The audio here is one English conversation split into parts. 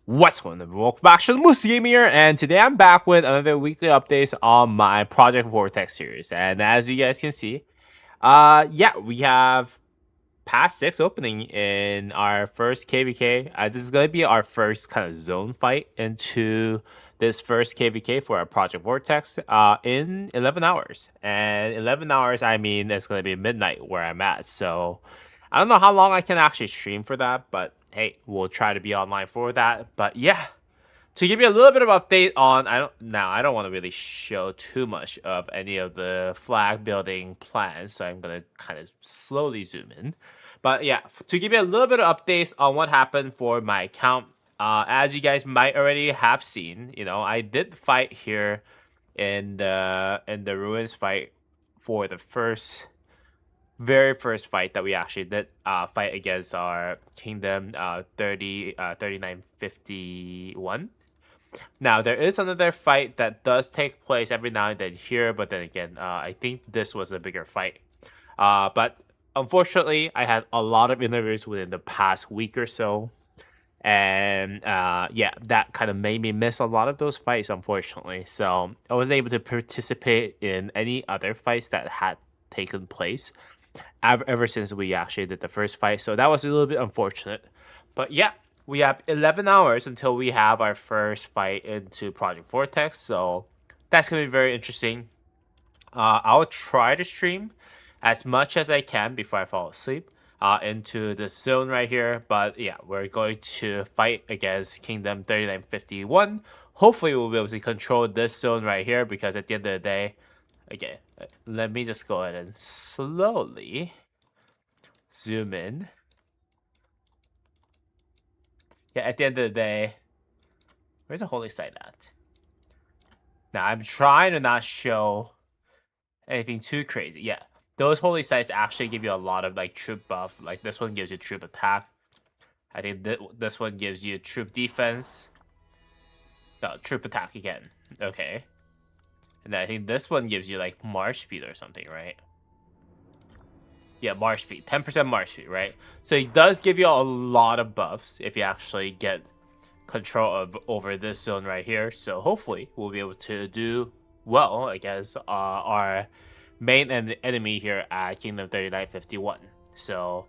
What's going on? Welcome back to the Moose Game here, and today I'm back with another weekly updates on my Project Vortex series. And as you guys can see, yeah, we have past 6 opening in our first KVK. This is going to be our first kind of zone fight into this first KVK for our Project Vortex in 11 hours. And 11 hours, I mean, it's going to be midnight where I'm at. So I don't know how long I can actually stream for that, but hey, we'll try to be online for that. But yeah, to give you a little bit of update on, I don't want to really show too much of any of the flag building plans, so I'm gonna kind of slowly zoom in. But yeah, to give you a little bit of updates on what happened for my account, as you guys might already have seen, I did fight here in the ruins fight for the very first fight that we actually did fight against our kingdom 3951. Now, there is another fight that does take place every now and then here, but then again, I think this was a bigger fight. But unfortunately, I had a lot of interviews within the past week or so. And yeah, that kind of made me miss a lot of those fights, unfortunately. So I wasn't able to participate in any other fights that had taken place ever since we actually did the first fight. So that was a little bit unfortunate. But yeah, we have 11 hours until we have our first fight into Project Vortex. So that's going to be very interesting. I'll try to stream as much as I can before I fall asleep into this zone right here. But yeah, we're going to fight against Kingdom 3951. Hopefully, we'll be able to control this zone right here because at the end of the day, okay, let me just go ahead and slowly zoom in. Yeah, at the end of the day, where's the holy site at? Now, I'm trying to not show anything too crazy. Yeah, those holy sites actually give you a lot of like troop buff. Like this one gives you troop attack. I think this one gives you troop defense. No, troop attack again. Okay. And then I think this one gives you like march speed or something, right? Yeah, march speed. 10% march speed, right? So it does give you a lot of buffs if you actually get control of over this zone right here. So hopefully we'll be able to do well against our main enemy here at Kingdom 3951. So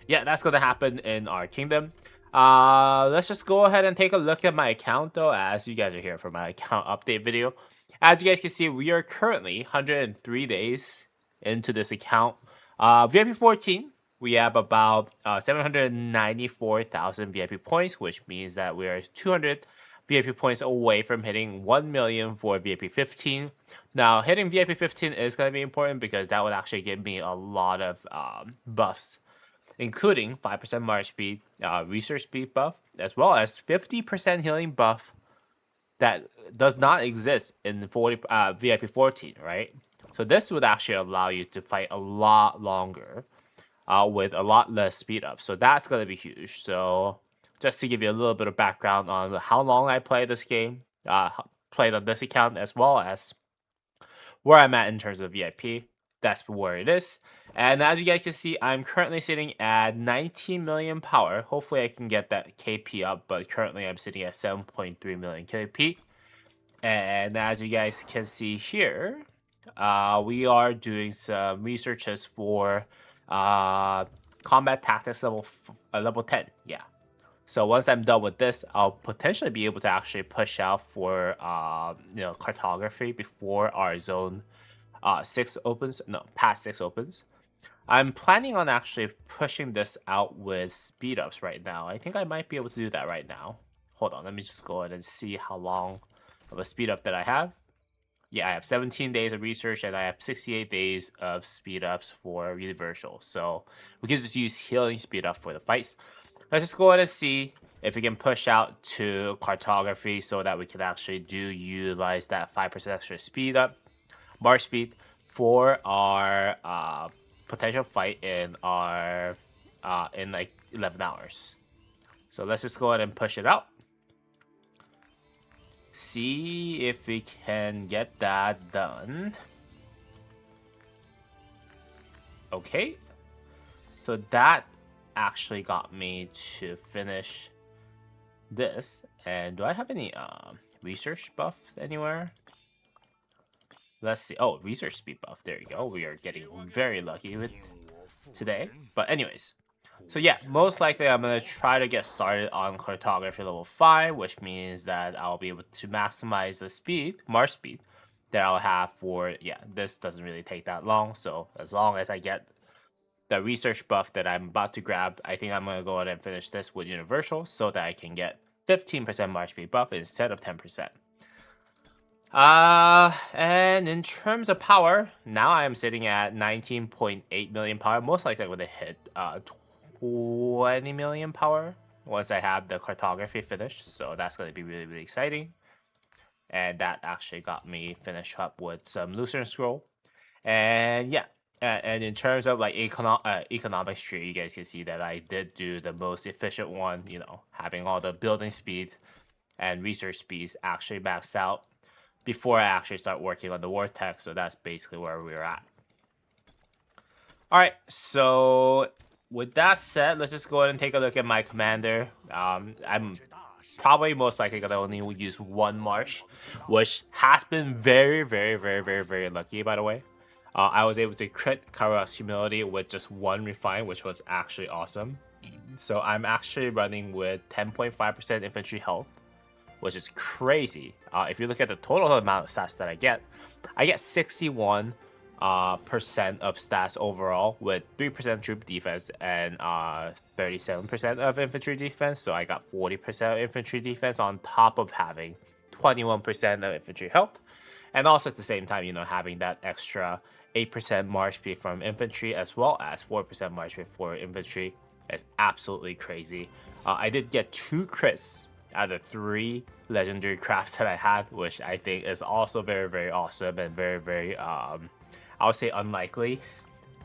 yeah, that's gonna happen in our kingdom. Let's just go ahead and take a look at my account though, as you guys are here for my account update video. As you guys can see, we are currently 103 days into this account. VIP 14, we have about 794,000 VIP points, which means that we are 200 VIP points away from hitting 1 million for VIP 15. Now, hitting VIP 15 is going to be important because that would actually give me a lot of buffs, including 5% march speed, research speed buff, as well as 50% healing buff that does not exist in VIP 14, right? So this would actually allow you to fight a lot longer with a lot less speed up. So that's going to be huge. So just to give you a little bit of background on how long I play this game, played on this account, as well as where I'm at in terms of VIP. That's where it is. And as you guys can see, I'm currently sitting at 19 million power. Hopefully I can get that KP up, but currently I'm sitting at 7.3 million KP. And as you guys can see here, we are doing some researches for combat tactics level 10. Yeah. So once I'm done with this, I'll potentially be able to actually push out for cartography before our zone 6 opens. No, past 6 opens. I'm planning on actually pushing this out with speed ups right now. I think I might be able to do that right now. Hold on, let me just go ahead and see how long of a speed up that I have. Yeah, I have 17 days of research and I have 68 days of speed ups for universal. So we can just use healing speed up for the fights. Let's just go ahead and see if we can push out to cartography so that we can actually do utilize that 5% extra speed up, march speed for our potential fight in our in like 11 hours. So let's just go ahead and push it out. See if we can get that done. Okay. So that actually got me to finish this. And do I have any research buffs anywhere? Let's see. Oh, research speed buff. There you go. We are getting very lucky with today. But anyways, so yeah, most likely I'm going to try to get started on cartography level 5, which means that I'll be able to maximize the speed, march speed, that I'll have for, yeah, this doesn't really take that long. So as long as I get the research buff that I'm about to grab, I think I'm going to go ahead and finish this with universal so that I can get 15% march speed buff instead of 10%. And in terms of power, now I'm sitting at 19.8 million power. Most likely I'm going to hit 20 million power once I have the cartography finished. So that's going to be really, really exciting. And that actually got me finished up with some Lucerne Scroll. And yeah, and in terms of like economic tree, you guys can see that I did do the most efficient one, you know, having all the building speed and research speeds actually maxed out before I actually start working on the Vortex. So that's basically where we're at. All right, so with that said, let's just go ahead and take a look at my commander. I'm probably most likely gonna only use one marsh, which has been very, very, very, very, very lucky, by the way. I was able to crit Kara's humility with just one refine, which was actually awesome. So I'm actually running with 10.5% infantry health, which is crazy. If you look at the total amount of stats that I get 61 percent of stats overall with 3% troop defense and 37% of infantry defense. So I got 40% of infantry defense on top of having 21% of infantry health. And also at the same time, you know, having that extra 8% march speed from infantry as well as 4% march speed for infantry is absolutely crazy. I did get 2 crits out of 3 legendary crafts that I had, which I think is also very, very awesome and very, very, I would say unlikely.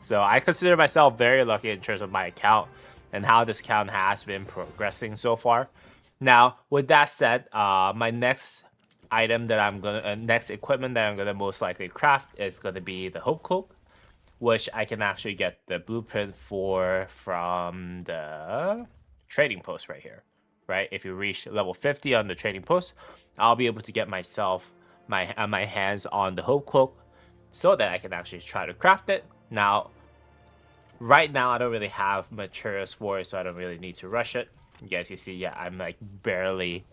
So I consider myself very lucky in terms of my account and how this account has been progressing so far. Now, with that said, my next item that I'm gonna, next equipment that I'm gonna most likely craft is gonna be the Hope Cloak, which I can actually get the blueprint for from the trading post right here. Right, if you reach level 50 on the trading post, I'll be able to get myself my hands on the Hope Cloak so that I can actually try to craft it. Now, right now I don't really have materials for it, so I don't really need to rush it. You guys can see, yeah, I'm like barely.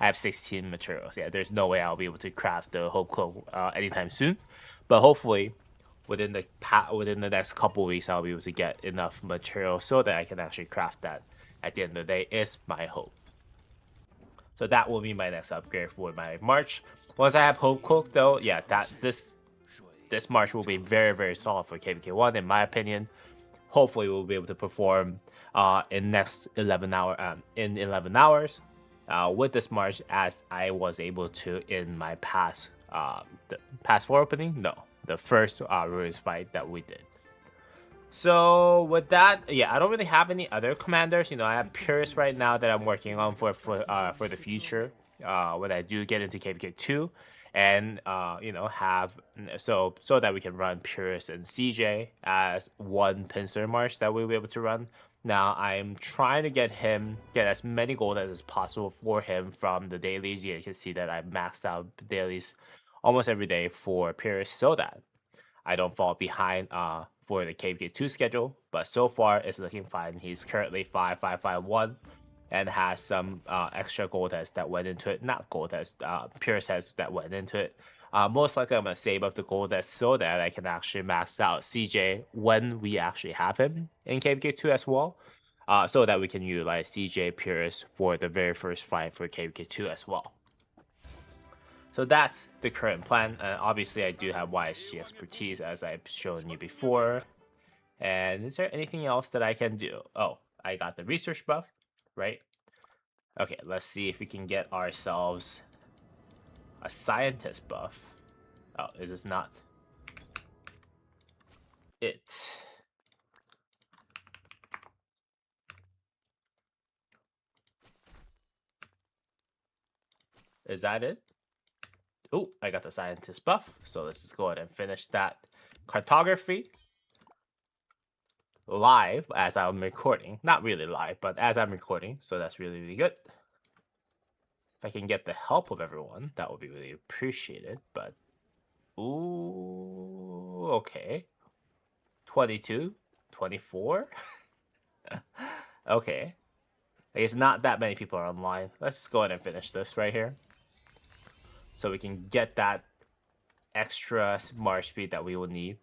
I have 16 materials. Yeah, there's no way I'll be able to craft the Hope Cloak anytime soon, but hopefully within the next couple weeks I'll be able to get enough material so that I can actually craft that. At the end of the day, is my hope. So that will be my next upgrade for my March. Once I have Hope Cloak though, yeah, this March will be very, very solid for KVK1 in my opinion. Hopefully we'll be able to perform in next 11 hours with this March as I was able to in my past the past 4 opening. No, the first ruins fight that we did. So with that, yeah, I don't really have any other commanders. You know, I have Purist right now that I'm working on for the future. When I do get into KVK2, and you know, have so that we can run Purist and CJ as one pincer march that we'll be able to run. Now I'm trying to get as many gold as possible for him from the dailies. You can see that I maxed out dailies almost every day for Purist so that I don't fall behind for the KVK2 schedule, but so far it's looking fine. He's currently 5551 and has some extra gold heads that went into it. Not gold heads, purest heads that went into it. Most likely I'm going to save up the gold heads so that I can actually max out CJ when we actually have him in KVK2 as well. So that we can utilize CJ Purist for the very first fight for KVK2 as well. So that's the current plan. Obviously, I do have YSG expertise as I've shown you before. And is there anything else that I can do? Oh, I got the research buff, right? Okay, let's see if we can get ourselves a scientist buff. Oh, is this not it? Is that it? Oh, I got the scientist buff. So let's just go ahead and finish that cartography live as I'm recording. Not really live, but as I'm recording. So that's really, really good. If I can get the help of everyone, that would be really appreciated. But ooh, okay. 22, 24. Okay. I guess not that many people are online. Let's go ahead and finish this right here. So we can get that extra march speed that we will need.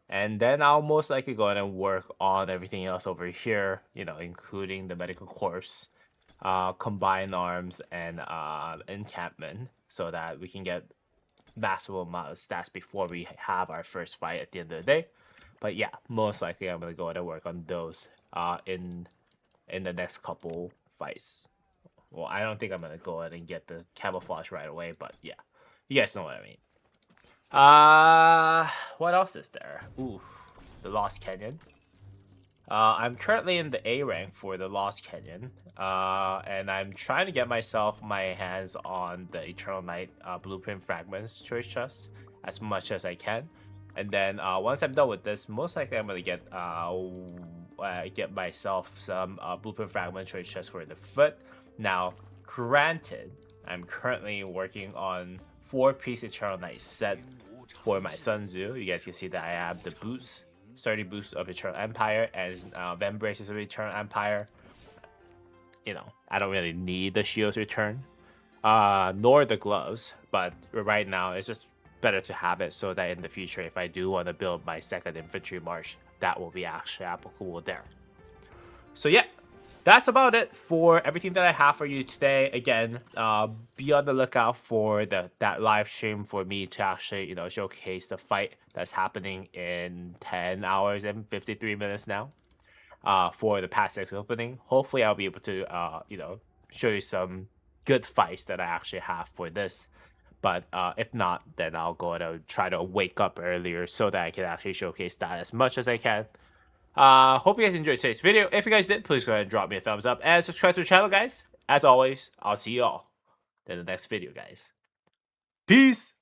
And then I'll most likely go ahead and work on everything else over here, you know, including the medical corps, combined arms, and encampment, so that we can get massive amount of stats before we have our first fight at the end of the day. But yeah, most likely I'm gonna go ahead and work on those in the next couple fights. Well, I don't think I'm gonna go ahead and get the camouflage right away, but yeah, you guys know what I mean. What else is there? Ooh, the Lost Canyon. I'm currently in the A rank for the Lost Canyon, and I'm trying to get my hands on the Eternal Night Blueprint Fragments choice chest as much as I can. And then once I'm done with this, most likely I'm gonna get myself some Blueprint Fragment choice chest for the foot. Now, granted, I'm currently working on 4-piece Eternal Night set for my Sun Tzu. You guys can see that I have the boots. Sturdy boost of Eternal Empire and Vem Braces of Eternal Empire. You know, I don't really need the shield's return, nor the gloves, but right now it's just better to have it so that in the future, if I do want to build my second infantry march, that will be actually applicable there. So yeah, that's about it for everything that I have for you today. Again, be on the lookout for that live stream for me to actually, you know, showcase the fight that's happening in 10 hours and 53 minutes now. For the past 6 opening. Hopefully, I'll be able to, you know, show you some good fights that I actually have for this. But if not, then I'll go and try to wake up earlier so that I can actually showcase that as much as I can. Hope you guys enjoyed today's video. If you guys did, please go ahead and drop me a thumbs up and subscribe to the channel, guys. As always, I'll see you all in the next video, guys. Peace!